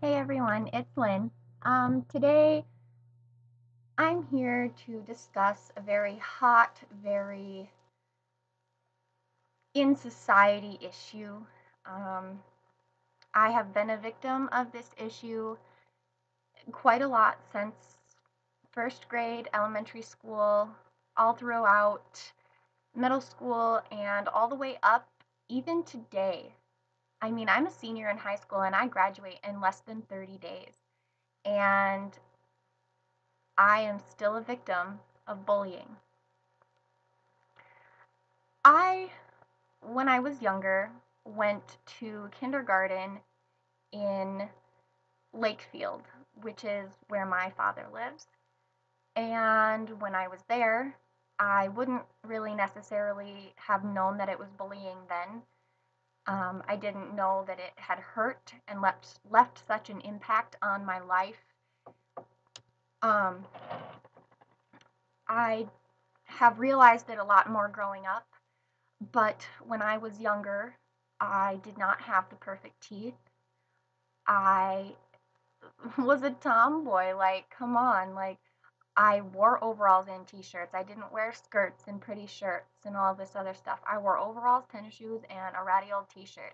Hey everyone, it's Lynn. Today I'm here to discuss a very hot, very in society issue. Um, I have been a victim of this issue quite a lot since first grade, elementary school, all throughout middle school, and all the way up even today. I mean, I'm a senior in high school and I graduate in less than 30 days. And I am still a victim of bullying. I, when I was younger, went to kindergarten in Lakefield, which is where my father lives. And when I was there, I wouldn't really necessarily have known that it was bullying then. I didn't know that it had hurt and left such an impact on my life. Um, I have realized it a lot more growing up. But when I was younger, I did not have the perfect teeth. I was a tomboy, like, come on, like, I wore overalls and t-shirts. I didn't wear skirts and pretty shirts and all this other stuff. I wore overalls, tennis shoes, and a ratty old t-shirt.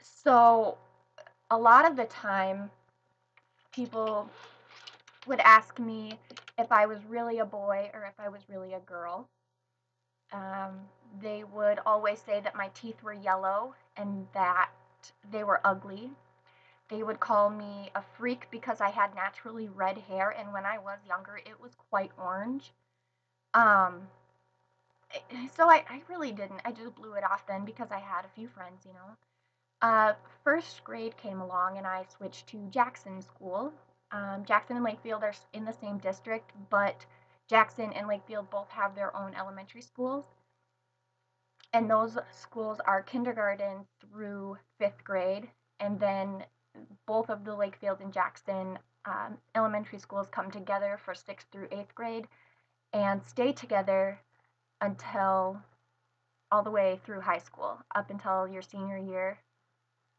So, a lot of the time, people would ask me if I was really a boy or if I was really a girl. They would always say that my teeth were yellow and that they were ugly. They would call me a freak because I had naturally red hair, and when I was younger, it was quite orange. Um, so I really didn't. I just blew it off then because I had a few friends. Uh, First grade came along, and I switched to Jackson School. Jackson and Lakefield are in the same district, but Jackson and Lakefield both have their own elementary schools. And those schools are kindergarten through fifth grade, and then both of the Lakefield and Jackson elementary schools come together for sixth through eighth grade and stay together until all the way through high school, up until your senior year.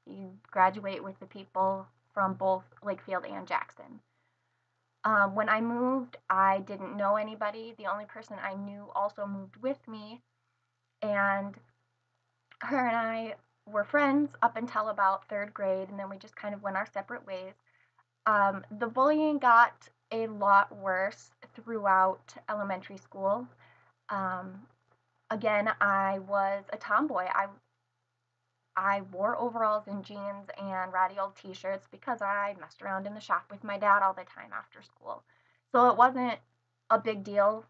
You graduate with the people from both Lakefield and Jackson. When I moved, I didn't know anybody. The only person I knew also moved with me, and her and I were friends up until about third grade, and then we just kind of went our separate ways. The bullying got a lot worse throughout elementary school. Um, Again, I was a tomboy. I wore overalls and jeans and ratty old t-shirts because I messed around in the shop with my dad all the time after school. So it wasn't a big deal.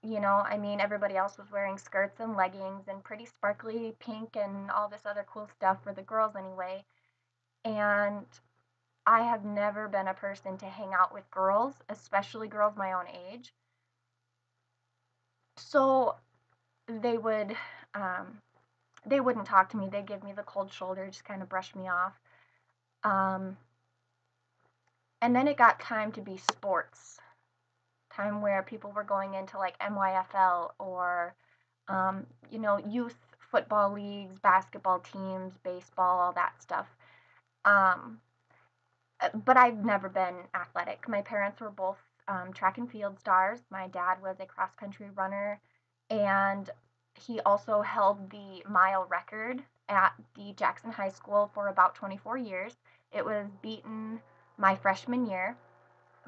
I mean, everybody else was wearing skirts and leggings and pretty sparkly pink and all this other cool stuff for the girls anyway. And I have never been a person to hang out with girls, especially girls my own age. So they would, um, they wouldn't talk to me. They'd give me the cold shoulder, just kind of brush me off. Um, and then it got time to be sports, time where people were going into like MYFL or, youth football leagues, basketball teams, baseball, all that stuff. Um, but I've never been athletic. My parents were both track and field stars. My dad was a cross country runner, and he also held the mile record at the Jackson High School for about 24 years. It was beaten my freshman year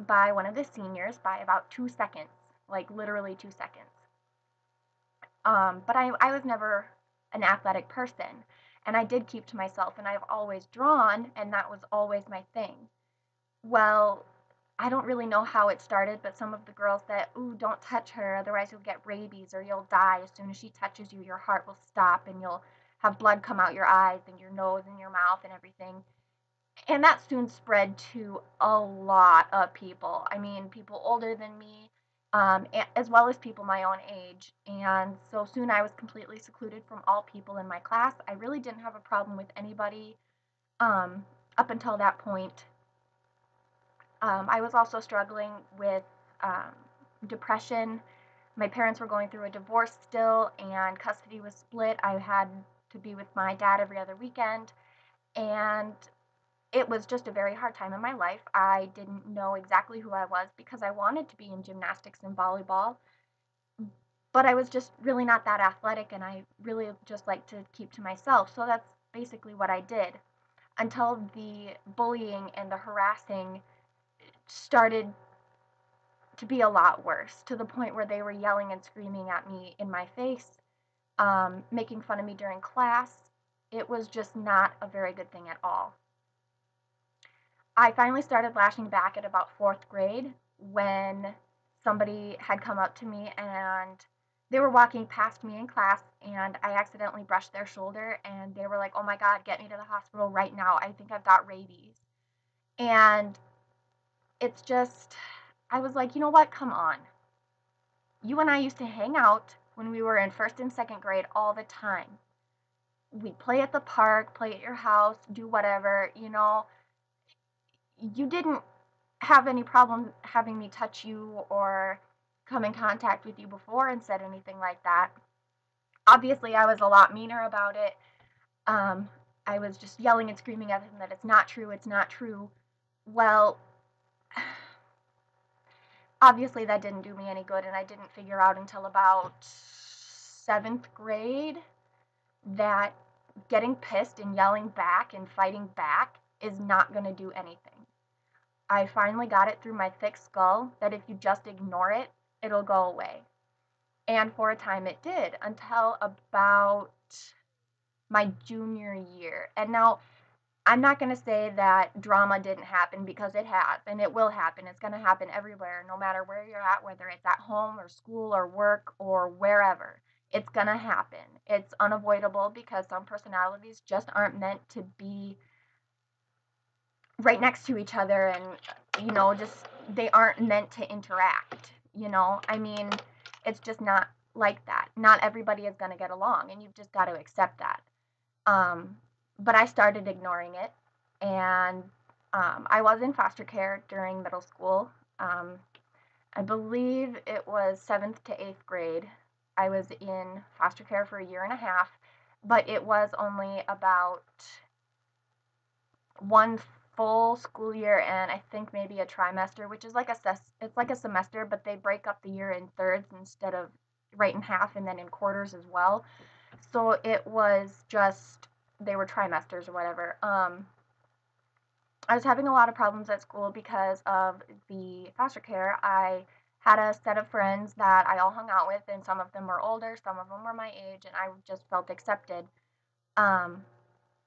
by one of the seniors by about 2 seconds, like literally 2 seconds. But I was never an athletic person, and I did keep to myself, and I've always drawn, and that was always my thing. Well, I don't really know how it started, but some of the girls said, "Ooh, don't touch her, otherwise you'll get rabies or you'll die. As soon as she touches you, your heart will stop and you'll have blood come out your eyes and your nose and your mouth and everything." And that soon spread to a lot of people. I mean, people older than me, as well as people my own age. And so soon I was completely secluded from all people in my class. I really didn't have a problem with anybody um, up until that point. I was also struggling with um, depression. My parents were going through a divorce still, and custody was split. I had to be with my dad every other weekend, and it was just a very hard time in my life. I didn't know exactly who I was because I wanted to be in gymnastics and volleyball, but I was just really not that athletic and I really just like to keep to myself. So that's basically what I did until the bullying and the harassing started to be a lot worse, to the point where they were yelling and screaming at me in my face, making fun of me during class. It was just not a very good thing at all. I finally started lashing back at about fourth grade when somebody had come up to me and they were walking past me in class and I accidentally brushed their shoulder and they were like, "Oh my God, get me to the hospital right now. I think I've got rabies." And it's just, I was like, you know what? Come on. You and I used to hang out when we were in first and second grade all the time. We'd play at the park, play at your house, do whatever. You didn't have any problem having me touch you or come in contact with you before and said anything like that. Obviously, I was a lot meaner about it. Um, I was just yelling and screaming at him that it's not true, it's not true. Well, obviously that didn't do me any good, and I didn't figure out until about seventh grade that getting pissed and yelling back and fighting back is not going to do anything. I finally got it through my thick skull that if you just ignore it, it'll go away. And for a time it did until about my junior year. And now I'm not going to say that drama didn't happen because it has and it will happen. It's going to happen everywhere, no matter where you're at, whether it's at home or school or work or wherever. It's going to happen. It's unavoidable because some personalities just aren't meant to be right next to each other and, just they aren't meant to interact. I mean, it's just not like that. Not everybody is going to get along, and you've just got to accept that. Um, but I started ignoring it, and I was in foster care during middle school. Um, I believe it was seventh to eighth grade. I was in foster care for a year and a half, but it was only about one full school year and I think maybe a trimester, which is like it's like a semester, but they break up the year in thirds instead of right in half and then in quarters as well. So it was just they were trimesters or whatever. I was having a lot of problems at school because of the foster care. I had a set of friends that I all hung out with, and some of them were older, some of them were my age, and I just felt accepted. Um,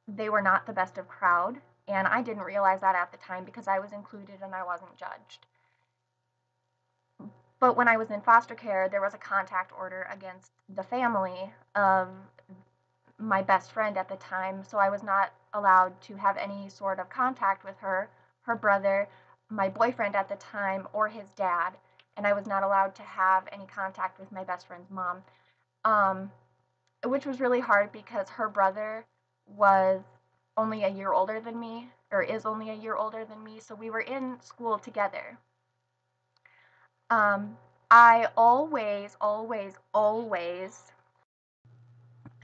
they were not the best of crowd, and I didn't realize that at the time because I was included and I wasn't judged. But when I was in foster care, there was a contact order against the family of my best friend at the time, so I was not allowed to have any sort of contact with her, her brother, my boyfriend at the time, or his dad, and I was not allowed to have any contact with my best friend's mom, um, which was really hard because her brother was only a year older than me, or is only a year older than me, so we were in school together. Um, I always,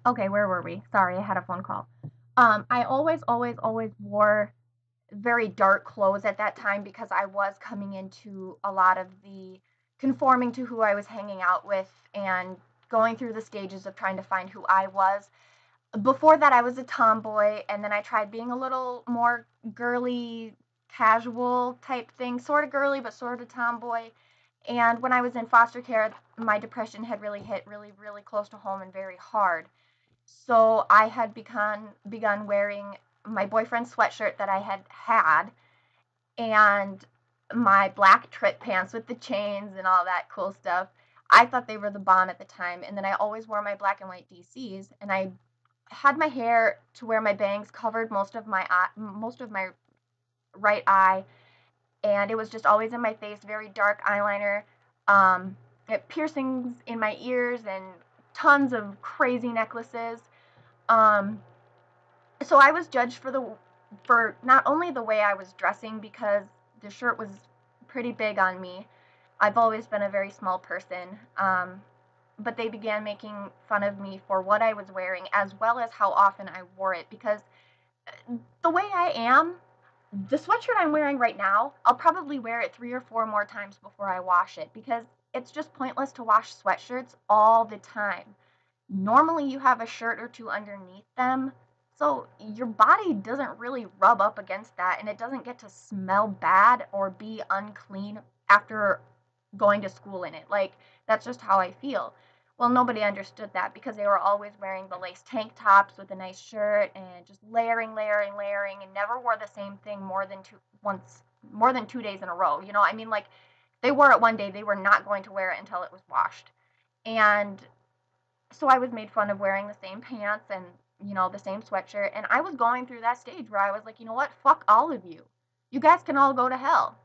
okay, where were we? Sorry, I had a phone call. I always wore very dark clothes at that time because I was coming into a lot of the conforming to who I was hanging out with and going through the stages of trying to find who I was. Before that, I was a tomboy, and then I tried being a little more girly, casual type thing, sort of girly, but sort of tomboy. And when I was in foster care, my depression had really hit really, really close to home and very hard. So I had begun wearing my boyfriend's sweatshirt that I had and my black trip pants with the chains and all that cool stuff. I thought they were the bomb at the time. And then I always wore my black and white DCs, and I had my hair to where my bangs covered most of my right eye, and it was just always in my face, very dark eyeliner, um, piercings in my ears, and tons of crazy necklaces. Um, so I was judged for not only the way I was dressing because the shirt was pretty big on me. I've always been a very small person. But they began making fun of me for what I was wearing as well as how often I wore it because the way I am, The sweatshirt I'm wearing right now, I'll probably wear it 3 or 4 more times before I wash it because it's just pointless to wash sweatshirts all the time. Normally, you have a shirt or two underneath them, so your body doesn't really rub up against that and it doesn't get to smell bad or be unclean after going to school in it. Like, that's just how I feel. Well, nobody understood that because they were always wearing the lace tank tops with a nice shirt and just layering, layering, layering, and never wore the same thing more than 2 days in a row. You know, I mean, like, they wore it one day, they were not going to wear it until it was washed. And so I was made fun of wearing the same pants and, the same sweatshirt. And I was going through that stage where I was like, you know what? Fuck all of you. You guys can all go to hell.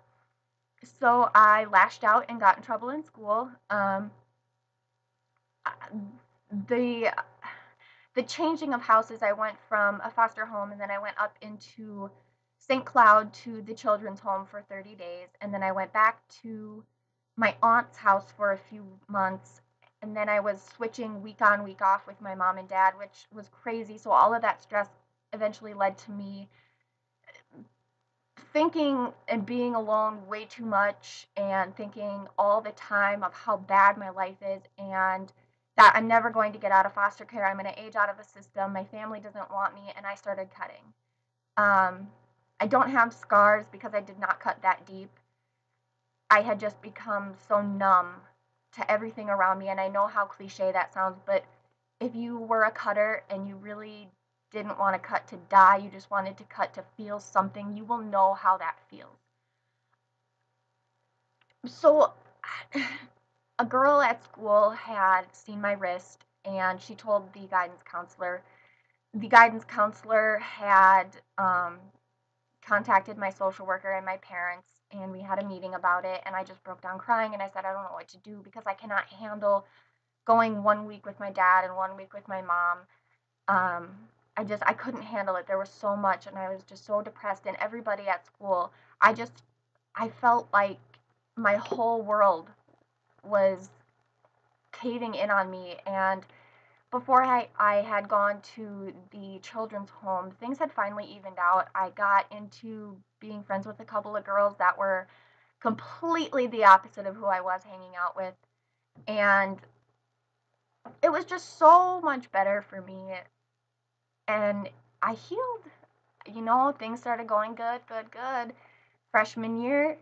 So I lashed out and got in trouble in school. The the changing of houses, I went from a foster home and then I went up into St. Cloud to the children's home for 30 days. And then I went back to my aunt's house for a few months. And then I was switching week on, week off with my mom and dad, which was crazy. So all of that stress eventually led to me thinking and being alone way too much and thinking all the time of how bad my life is and that I'm never going to get out of foster care. I'm going to age out of the system. My family doesn't want me. And I started cutting. Um, I don't have scars because I did not cut that deep. I had just become so numb to everything around me. And I know how cliche that sounds, but if you were a cutter and you really didn't want to cut to die, you just wanted to cut to feel something, you will know how that feels. So, a girl at school had seen my wrist and she told the guidance counselor. The guidance counselor had contacted my social worker and my parents, and we had a meeting about it. And I just broke down crying and I said, I don't know what to do because I cannot handle going 1 week with my dad and 1 week with my mom. um, I couldn't handle it. There was so much, and I was just so depressed. And everybody at school, I felt like my whole world was caving in on me. And before I had gone to the children's home, things had finally evened out. I got into being friends with a couple of girls that were completely the opposite of who I was hanging out with. And it was just so much better for me. And I healed. Things started going good, good, good. Freshman year,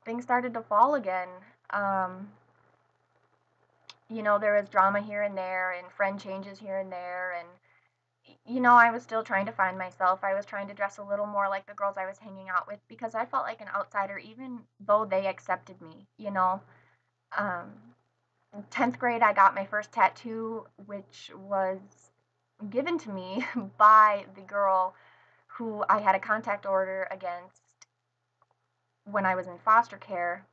things started to fall again. Um, there was drama here and there, and friend changes here and there, and I was still trying to find myself. I was trying to dress a little more like the girls I was hanging out with because I felt like an outsider, even though they accepted me. Um, in 10th grade, I got my first tattoo, which was given to me by the girl who I had a contact order against when I was in foster care.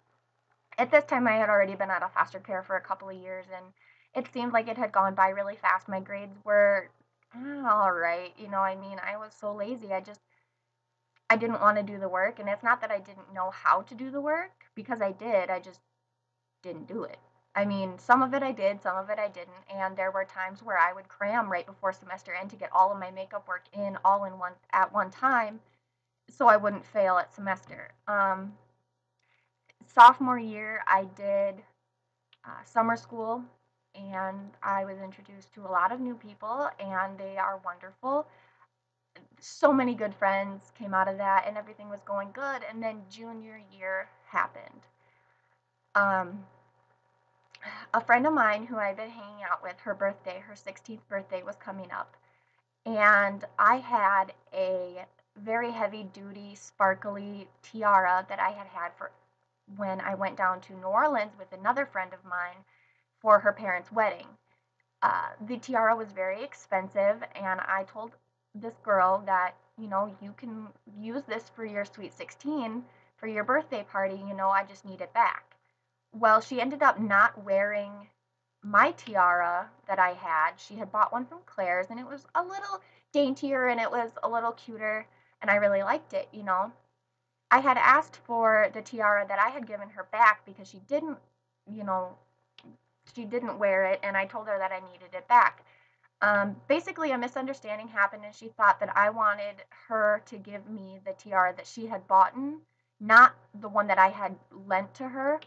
At this time, I had already been out of foster care for a couple of years, and it seemed like it had gone by really fast. My grades were all right. I mean, I was so lazy. I didn't want to do the work, and it's not that I didn't know how to do the work because I did. I just didn't do it. I mean, some of it I did, some of it I didn't, and there were times where I would cram right before semester end to get all of my makeup work in all in one at one time so I wouldn't fail at semester. Sophomore year, I did summer school, and I was introduced to a lot of new people, and they are wonderful. So many good friends came out of that, and everything was going good. And then junior year happened. Um, a friend of mine who I've been hanging out with, her 16th birthday was coming up, and I had a very heavy duty, sparkly tiara that I had had for when I went down to New Orleans with another friend of mine for her parents' wedding. The tiara was very expensive, and I told this girl that, you can use this for your sweet 16 for your birthday party, I just need it back. Well, she ended up not wearing my tiara that I had. She had bought one from Claire's, and it was a little daintier and it was a little cuter, and I really liked it. I had asked for the tiara that I had given her back because you know, she didn't wear it, and I told her that I needed it back. Basically, a misunderstanding happened, and she thought that I wanted her to give me the tiara that she had bought, not the one that I had lent to her.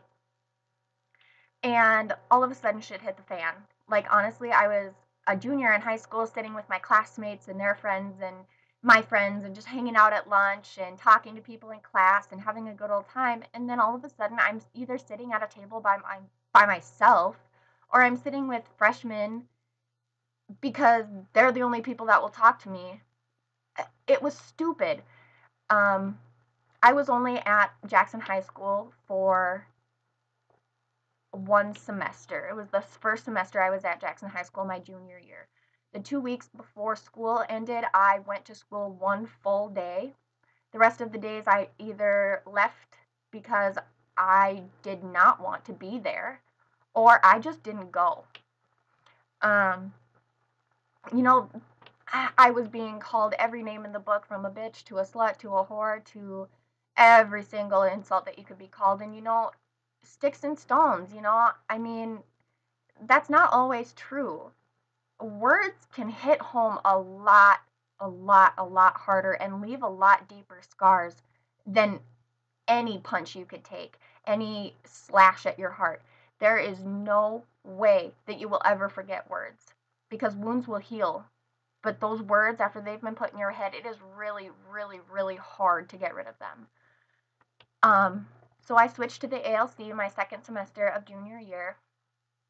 And all of a sudden, shit hit the fan. Like, honestly, I was a junior in high school sitting with my classmates and their friends and my friends and just hanging out at lunch and talking to people in class and having a good old time. And then all of a sudden, I'm either sitting at a table by myself, or I'm sitting with freshmen because they're the only people that will talk to me. It was stupid. Um, I was only at Jackson High School for one semester. It was the first semester I was at Jackson High School my junior year. The 2 weeks before school ended, I went to school one full day. The rest of the days, I either left because I did not want to be there, or I just didn't go. Um, you know, I was being called every name in the book, from a bitch to a slut to a whore to every single insult that you could be called. And, sticks and stones, I mean, that's not always true. Words can hit home a lot harder and leave a lot deeper scars than any punch you could take, any slash at your heart. There is no way that you will ever forget words, because wounds will heal. But those words, after they've been put in your head, it is really, really, really hard to get rid of them. Um, so I switched to the ALC my second semester of junior year.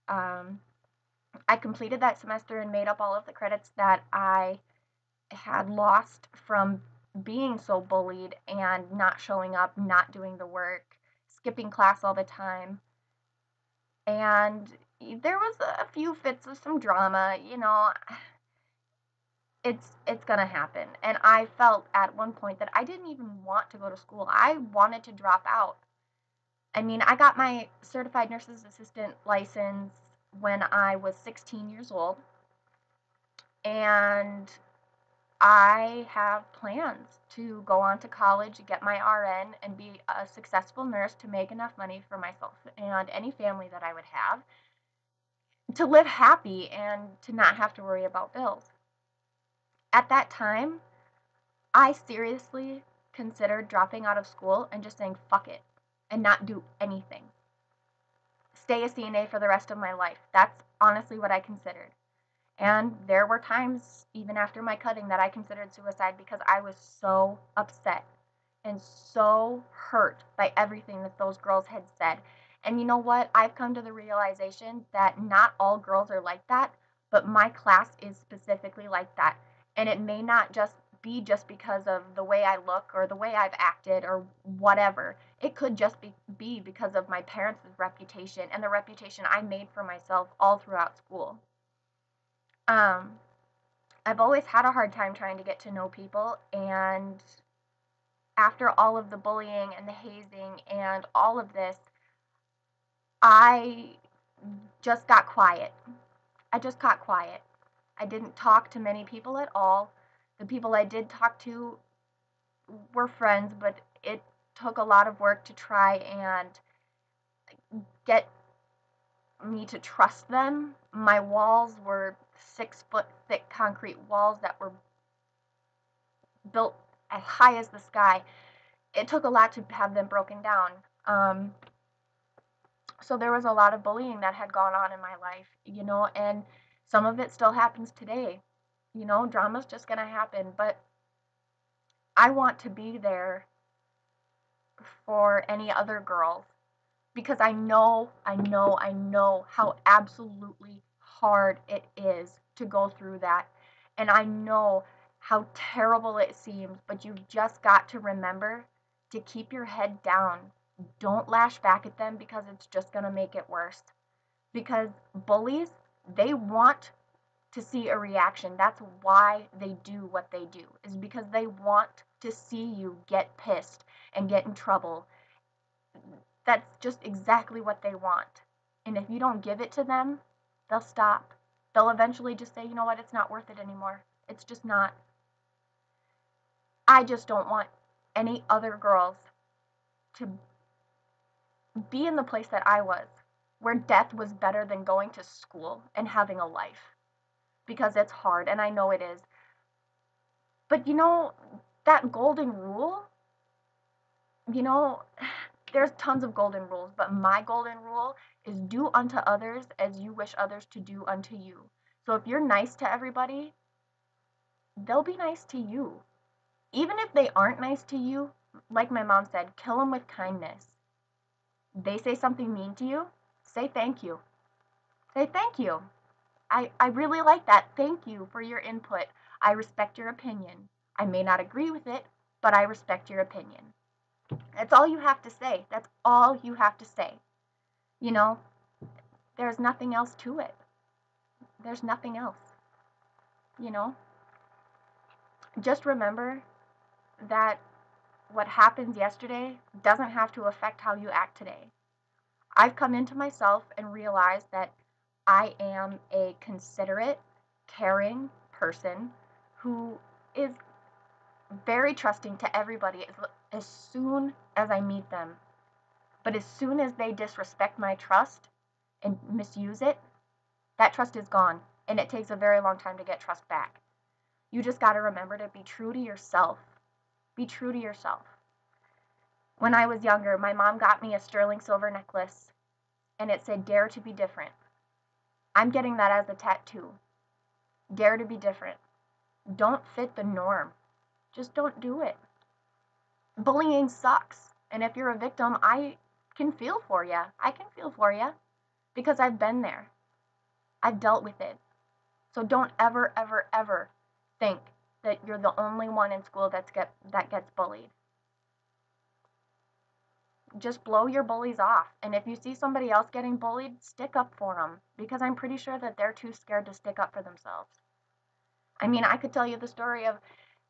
Um, I completed that semester and made up all of the credits that I had lost from being so bullied and not showing up, not doing the work, skipping class all the time. And there was a few fits of some drama, it's gonna happen. And I felt at one point that I didn't even want to go to school. I wanted to drop out. I mean, I got my certified nurse's assistant license when I was 16 years old, and I have plans to go on to college, get my RN, and be a successful nurse to make enough money for myself and any family that I would have to live happy and to not have to worry about bills. At that time, I seriously considered dropping out of school and just saying fuck it and not do anything. Stay a CNA for the rest of my life. That's honestly what I considered. And there were times, even after my cutting, that I considered suicide because I was so upset and so hurt by everything that those girls had said. And you know what? I've come to the realization that not all girls are like that, but my class is specifically like that. And it may not just because of the way I look or the way I've acted or whatever. It could just be because of my parents' reputation and the reputation I made for myself all throughout school. Um, I've always had a hard time trying to get to know people, and after all of the bullying and the hazing and all of this, I just got quiet. I just got quiet. I didn't talk to many people at all. The people I did talk to were friends, but it took a lot of work to try and get me to trust them. My walls were 6-foot thick concrete walls that were built as high as the sky. It took a lot to have them broken down. So there was a lot of bullying that had gone on in my life, and some of it still happens today. Drama's just going to happen, but I want to be there for any other girls because I know how absolutely hard it is to go through that. And I know how terrible it seems, but you've just got to remember to keep your head down. Don't lash back at them because it's just going to make it worse. Because bullies, they want to see a reaction. That's why they do what they do, is because they want to see you get pissed and get in trouble. That's just exactly what they want. And if you don't give it to them, they'll stop. They'll eventually just say, you know what, it's not worth it anymore. It's just not. I just don't want any other girls to be in the place that I was, where death was better than going to school and having a life. because it's hard, and I know it is. But that golden rule, you know, there's tons of golden rules, but my golden rule is do unto others as you wish others to do unto you. So if you're nice to everybody, they'll be nice to you. Even if they aren't nice to you, like my mom said, kill them with kindness. They say something mean to you, say thank you. Say thank you. I really like that. Thank you for your input. I respect your opinion. I may not agree with it, but I respect your opinion. That's all you have to say. That's all you have to say. You know, there's nothing else to it. There's nothing else. You know, just remember that what happens yesterday doesn't have to affect how you act today. I've come into myself and realized that I am a considerate, caring person who is very trusting to everybody as soon as I meet them. But as soon as they disrespect my trust and misuse it, that trust is gone. And it takes a very long time to get trust back. You just got to remember to be true to yourself. Be true to yourself. When I was younger, my mom got me a sterling silver necklace, and it said, "Dare to be different." I'm getting that as a tattoo. Dare to be different. Don't fit the norm. Just don't do it. Bullying sucks. And if you're a victim, I can feel for you. I can feel for you because I've been there. I've dealt with it. So don't ever, ever, ever think that you're the only one in school that gets bullied. Just blow your bullies off. And if you see somebody else getting bullied, stick up for them, because I'm pretty sure that they're too scared to stick up for themselves. I mean, I could tell you the story of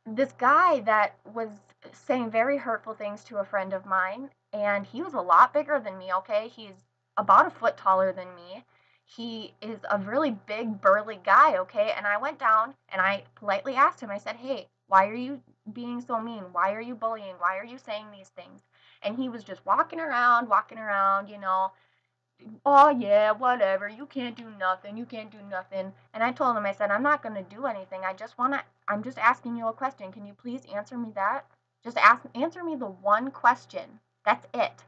this guy that was saying very hurtful things to a friend of mine, and he was a lot bigger than me, okay? He's about a foot taller than me. He is a really big, burly guy, okay? And I went down and I politely asked him, I said, "Hey, why are you being so mean? Why are you bullying? Why are you saying these things?" And he was just walking around, "Oh yeah, whatever, you can't do nothing, you can't do nothing." And I told him, I said, "I'm not going to do anything. I'm just asking you a question. Can you please answer me that? Just answer me the one question. That's it."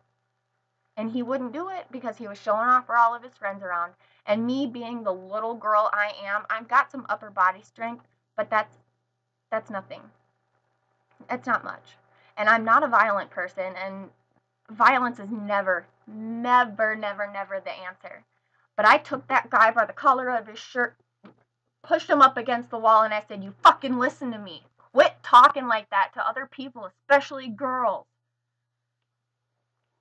And he wouldn't do it because he was showing off for all of his friends around. And me being the little girl I am, I've got some upper body strength, but that's nothing. It's not much. And I'm not a violent person, and violence is never, never, never, never the answer. But I took that guy by the collar of his shirt, pushed him up against the wall, and I said, "You fucking listen to me. Quit talking like that to other people, especially girls."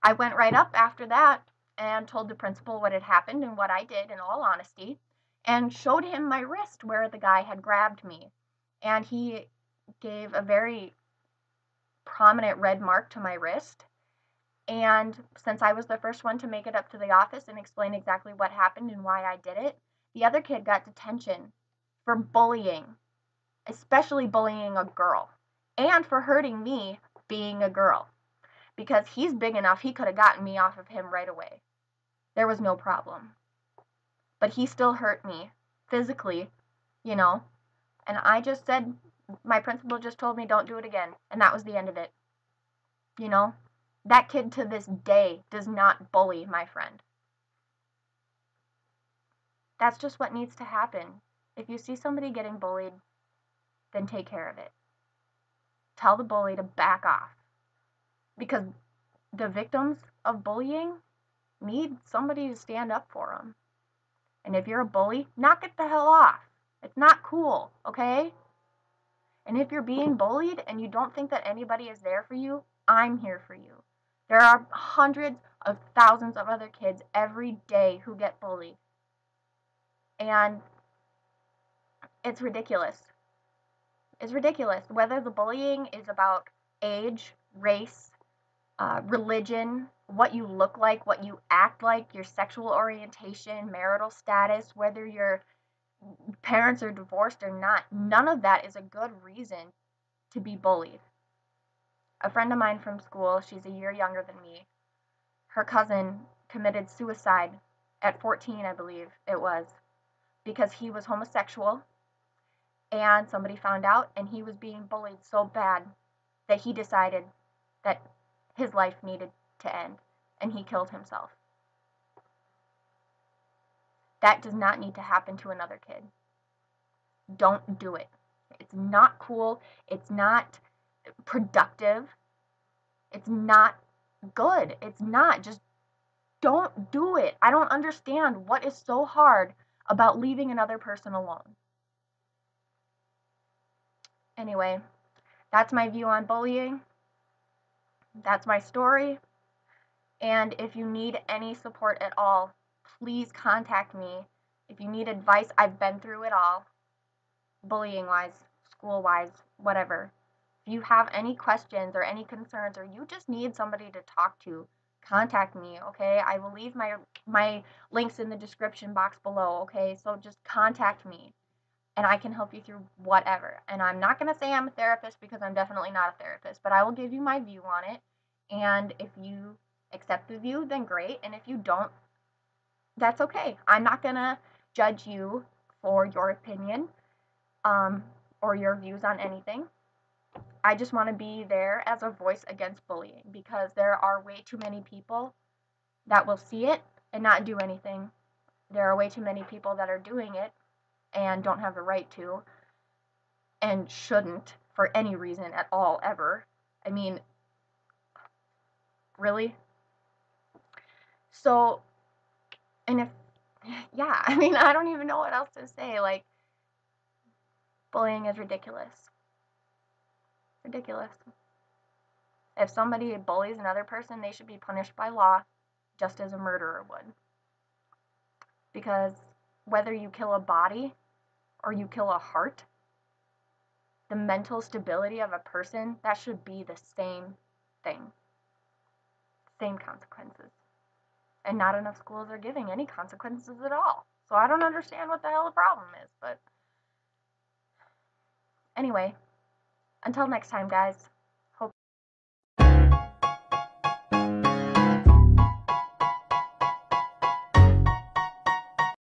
I went right up after that and told the principal what had happened and what I did, in all honesty, and showed him my wrist where the guy had grabbed me. And he gave a very prominent red mark to my wrist. And since I was the first one to make it up to the office and explain exactly what happened and why I did it, the other kid got detention for bullying, especially bullying a girl, and for hurting me being a girl. Because he's big enough, he could have gotten me off of him right away. There was no problem. But he still hurt me physically, you know. And I just said, my principal just told me, "Don't do it again." And that was the end of it. You know, that kid to this day does not bully my friend. That's just what needs to happen. If you see somebody getting bullied, then take care of it. Tell the bully to back off. Because the victims of bullying need somebody to stand up for them. And if you're a bully, knock it the hell off. It's not cool, okay? And if you're being bullied and you don't think that anybody is there for you, I'm here for you. There are hundreds of thousands of other kids every day who get bullied. And it's ridiculous. It's ridiculous. Whether the bullying is about age, race, religion, what you look like, what you act like, your sexual orientation, marital status, whether your parents are divorced or not, none of that is a good reason to be bullied. A friend of mine from school, she's a year younger than me, her cousin committed suicide at 14, I believe it was, because he was homosexual and somebody found out, and he was being bullied so bad that he decided that his life needed to end, and he killed himself. That does not need to happen to another kid. Don't do it. It's not cool. It's not productive. It's not good. It's not. Just don't do it. I don't understand what is so hard about leaving another person alone. Anyway, that's my view on bullying. That's my story. And if you need any support at all, please contact me. If you need advice, I've been through it all. Bullying wise, school wise, whatever. If you have any questions or any concerns, or you just need somebody to talk to, contact me, okay? I will leave my links in the description box below, okay? So just contact me and I can help you through whatever. And I'm not going to say I'm a therapist because I'm definitely not a therapist, but I will give you my view on it. And if you accept the view, then great. And if you don't, that's okay. I'm not going to judge you for your opinion or your views on anything. I just want to be there as a voice against bullying because there are way too many people that will see it and not do anything. There are way too many people that are doing it and don't have the right to and shouldn't for any reason at all, ever. I mean, really? So, and if, yeah, I mean, I don't even know what else to say. Like, bullying is ridiculous. Ridiculous. If somebody bullies another person, they should be punished by law, just as a murderer would. Because whether you kill a body or you kill a heart, the mental stability of a person, that should be the same thing. Same consequences. And not enough schools are giving any consequences at all. So I don't understand what the hell the problem is. But anyway, until next time, guys.